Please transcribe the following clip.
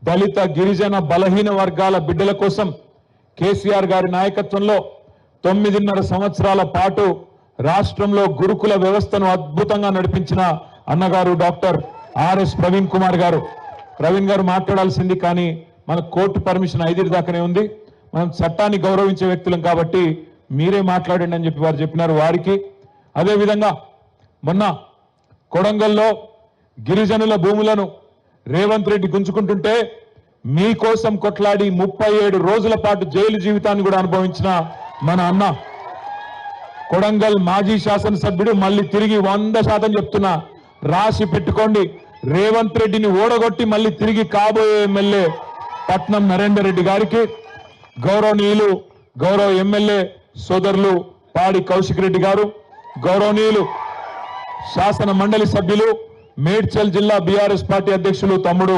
దళిత గిరిజన బలహీన వర్గాల బిడ్డల కోసం కేసీఆర్ గారి నాయకత్వంలో 9.5 సంవత్సరాల పాటు రాష్ట్రంలో గురుకుల వ్యవస్థను అద్భుతంగా నడిపించిన అన్నగారు డాక్టర్ ఆర్ఎస్ ప్రవీణ్ కుమార్ గారు. ప్రవీణ్ గారు మాట్లాడాల్సింది, కానీ మన కోర్టు పర్మిషన్ 5 దాకానే ఉంది. మనం చట్టాన్ని గౌరవించే వ్యక్తులం కాబట్టి మీరే మాట్లాడండి అని చెప్పి వారు చెప్పినారు. వారికి అదేవిధంగా మొన్న కొడంగల్లో గిరిజనుల భూములను రేవంత్ రెడ్డి గుంజుకుంటుంటే మీకోసం కొట్లాడి 37 రోజుల పాటు జైలు జీవితాన్ని కూడా అనుభవించిన మన అన్న కొడంగల్ మాజీ శాసనసభ్యుడు మళ్ళీ తిరిగి 100% చెప్తున్నా, రాసి పెట్టుకోండి, రేవంత్ రెడ్డిని ఓడగొట్టి మళ్ళీ తిరిగి కాబోయే ఎమ్మెల్యే పట్నం నరేందర్ రెడ్డి గారికి, గౌరవనీయులు గౌరవ ఎమ్మెల్యే సోదరులు పాడి కౌశిక్ రెడ్డి గారు, గౌరవనీయులు శాసన మండలి సభ్యులు మేడ్చల్ జిల్లా బీఆర్ఎస్ పార్టీ అధ్యక్షులు తమ్ముడు